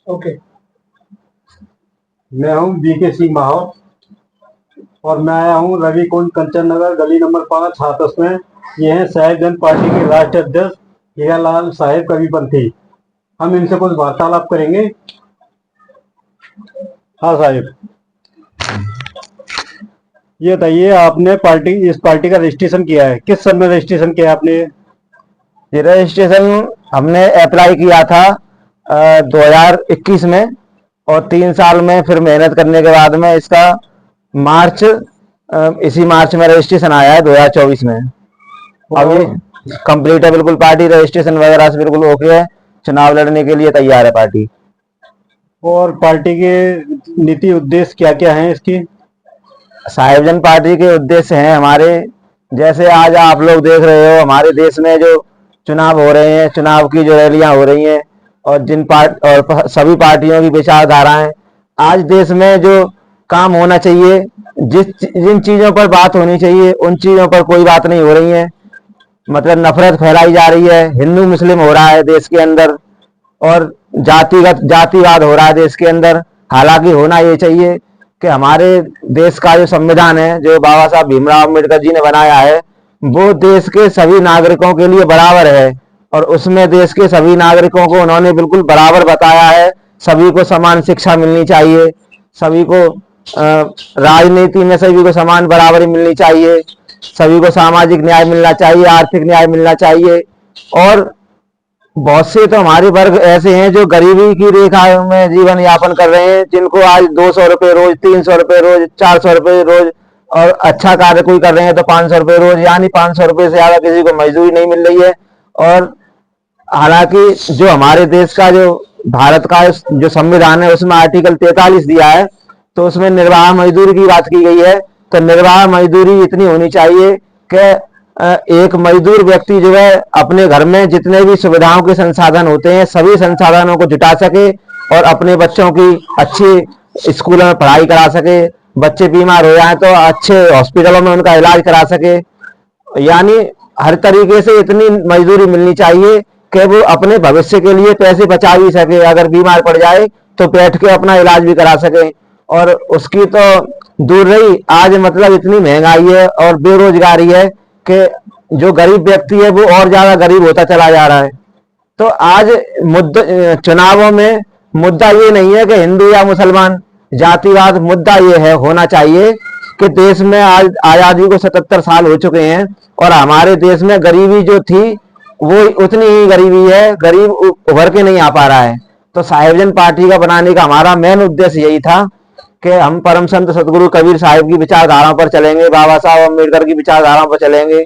Okay. मैं हूँ BK Singh Mahaur और मैं आया हूँ रवि कुंज कंचन नगर गली नंबर 5 हाथरस में। ये हैं साहिब जन पार्टी के राष्ट्रीय अध्यक्ष हीरालाल साहेब कविपंथी। हम इनसे कुछ वार्तालाप करेंगे। हाँ साहिब, ये बताइए, आपने इस पार्टी का रजिस्ट्रेशन किया है, किस सन में रजिस्ट्रेशन किया है आपने? ये रजिस्ट्रेशन हमने अप्लाई किया था 2021 में, और 3 साल में फिर मेहनत करने के बाद में इसका मार्च इसी मार्च में रजिस्ट्रेशन आया है 2024 में। अब ये कंप्लीट है बिल्कुल, पार्टी रजिस्ट्रेशन वगैरह से बिल्कुल ओके है, चुनाव लड़ने के लिए तैयार है पार्टी। और पार्टी के नीति उद्देश्य क्या क्या हैं इसकी? साहिब जन पार्टी के उद्देश्य हैं हमारे, जैसे आज आप लोग देख रहे हो हमारे देश में जो चुनाव हो रहे हैं, चुनाव की जो रैलियां हो रही हैं, और सभी पार्टियों की विचारधाराएं, आज देश में जो काम होना चाहिए, जिन चीजों पर बात होनी चाहिए उन चीजों पर कोई बात नहीं हो रही है। मतलब नफरत फैलाई जा रही है, हिंदू मुस्लिम हो रहा है देश के अंदर, और जातिवाद हो रहा है देश के अंदर। हालांकि होना ये चाहिए कि हमारे देश का जो संविधान है, जो बाबा साहब भीमराव अम्बेडकर जी ने बनाया है, वो देश के सभी नागरिकों के लिए बराबर है, और उसमें देश के सभी नागरिकों को उन्होंने बिल्कुल बराबर बताया है। सभी को समान शिक्षा मिलनी चाहिए, सभी को राजनीति में सभी को समान बराबरी मिलनी चाहिए, सभी को सामाजिक न्याय मिलना चाहिए, आर्थिक न्याय मिलना चाहिए। और बहुत से तो हमारे वर्ग ऐसे हैं जो गरीबी की रेखा में जीवन यापन कर रहे हैं, जिनको आज 200 रुपये रोज, 300 रुपये रोज, 400 रुपये रोज, और अच्छा कार्य कोई कर रहे हैं तो 500 रुपये रोज, यानी 500 रुपये से ज्यादा किसी को मजदूरी नहीं मिल रही है। और हालांकि जो हमारे देश का जो भारत का जो संविधान है उसमें आर्टिकल 43 दिया है, तो उसमें निर्वाह मजदूरी की बात की गई है। तो निर्वाह मजदूरी इतनी होनी चाहिए कि एक मजदूर व्यक्ति जो है अपने घर में जितने भी सुविधाओं के संसाधन होते हैं सभी संसाधनों को जुटा सके, और अपने बच्चों की अच्छी स्कूलों में पढ़ाई करा सके। बच्चे बीमार हो जाए तो अच्छे हॉस्पिटलों में उनका इलाज करा सके। यानी हर तरीके से इतनी मजदूरी मिलनी चाहिए कि वो अपने भविष्य के लिए पैसे बचा भी सके, अगर बीमार पड़ जाए तो बैठ के अपना इलाज भी करा सके। और उसकी तो दूर रही, आज मतलब इतनी महंगाई है और बेरोजगारी है कि जो गरीब व्यक्ति है वो और ज्यादा गरीब होता चला जा रहा है। तो आज चुनावों में मुद्दा ये नहीं है कि हिंदू या मुसलमान, जातिवाद मुद्दा ये है होना चाहिए कि देश में आज आजादी को 77 साल हो चुके हैं, और हमारे देश में गरीबी जो थी वो उतनी ही गरीबी है, गरीब उभर के नहीं आ पा रहा है। तो साहिबजन पार्टी का बनाने का हमारा मेन उद्देश्य यही था कि हम परम संत सदगुरु कबीर साहिब की विचारधाराओं पर चलेंगे, बाबा साहब अम्बेडकर की विचारधाराओं पर चलेंगे,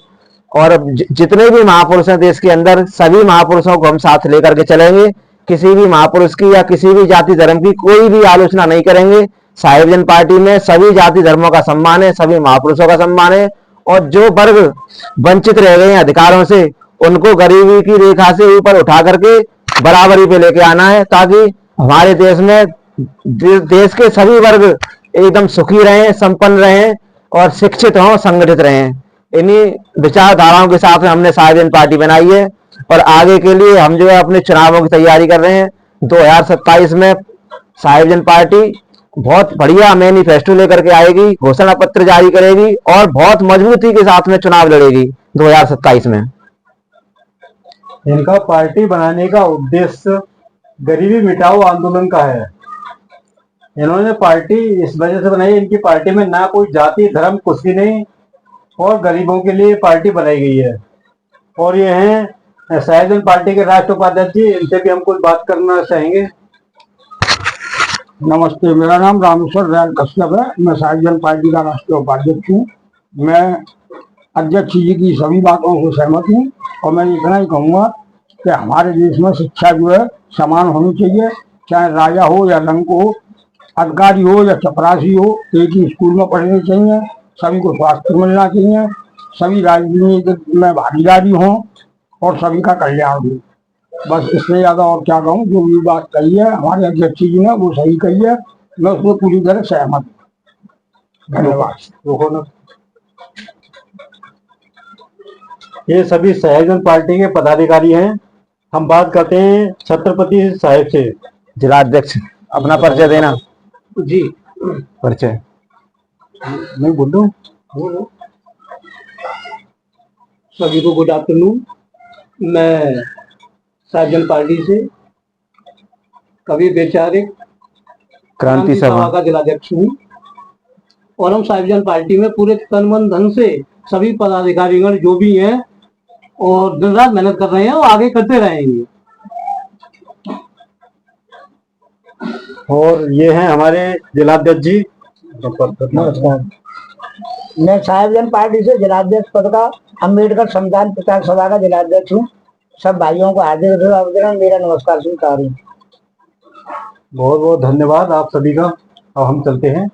और जितने भी महापुरुष हैं देश के अंदर सभी महापुरुषों को हम साथ लेकर के चलेंगे। किसी भी महापुरुष की या किसी भी जाति धर्म की कोई भी आलोचना नहीं करेंगे। साहिबजन पार्टी में सभी जाति धर्मों का सम्मान है, सभी महापुरुषों का सम्मान है, और जो वर्ग वंचित रह गए हैं अधिकारों से उनको गरीबी की रेखा से ऊपर उठा करके बराबरी पे लेके आना है, ताकि हमारे देश में देश के सभी वर्ग एकदम सुखी रहें, संपन्न रहें, और शिक्षित हों, संगठित रहें। इन्हीं विचारधाराओं के साथ में हमने साहिबजन पार्टी बनाई है, और आगे के लिए हम जो है अपने चुनावों की तैयारी कर रहे हैं। 2027 में साहिबजन पार्टी बहुत बढ़िया मैनिफेस्टो लेकर के आएगी, घोषणा पत्र जारी करेगी, और बहुत मजबूती के साथ में चुनाव लड़ेगी 2027 में। इनका पार्टी बनाने का उद्देश्य गरीबी मिटाओ आंदोलन का है। इन्होंने पार्टी इस वजह से बनाई, इनकी पार्टी में ना कोई जाति धर्म कुछ भी नहीं, और गरीबों के लिए पार्टी बनाई गई है। और ये हैं साहिबजन पार्टी के राष्ट्रीय उपाध्यक्ष जी, इनसे भी हम कुछ बात करना चाहेंगे। नमस्ते, मेरा नाम रामेश्वर दयाल कश्यप है। मैं साहिबजन पार्टी का राष्ट्रीय उपाध्यक्ष हूँ। मैं अध्यक्ष जी की सभी बातों से सहमत हूँ, और मैं इतना ही कहूँगा कि हमारे देश में शिक्षा जो है समान होनी चाहिए, चाहे राजा हो या रंक हो, अधिकारी हो या चपरासी हो, एक ही स्कूल में पढ़ने चाहिए, सभी को स्वास्थ्य मिलना चाहिए, सभी राजनीतिक में भागीदारी हो, और सभी का कल्याण हो। बस इससे ज्यादा और क्या कहूँ, जो भी बात कही है हमारे अध्यक्ष जी ने वो सही कही है, मैं उसमें पूरी तरह सहमत हूँ। धन्यवाद। ये सभी साहिबजन पार्टी के पदाधिकारी हैं। हम बात करते हैं छत्रपति साहिब से। जिलाध्यक्ष अपना परिचय देना। जी परिचय मैं बोल रहा हूँ। सभी को गुड आफ्टरनून। मैं सार्वजन पार्टी से कवि वैचारिक क्रांति सभा का जिलाध्यक्ष हूँ और हम सार्वजन पार्टी में पूरे तन मन धन से सभी पदाधिकारीगण जो भी हैं और दिन रात मेहनत कर रहे हैं और आगे करते रहेंगे। और ये हैं हमारे जिलाध्यक्ष जी। नमस्कार, मैं साहिबजन पार्टी से जिलाध्यक्ष पद का अम्बेडकर संविधान प्रचार सभा का जिलाध्यक्ष हूँ। सब भाइयों को हार्दिक अभिनंदन, मेरा नमस्कार स्वीकार। बहुत बहुत धन्यवाद आप सभी का। अब हम चलते हैं।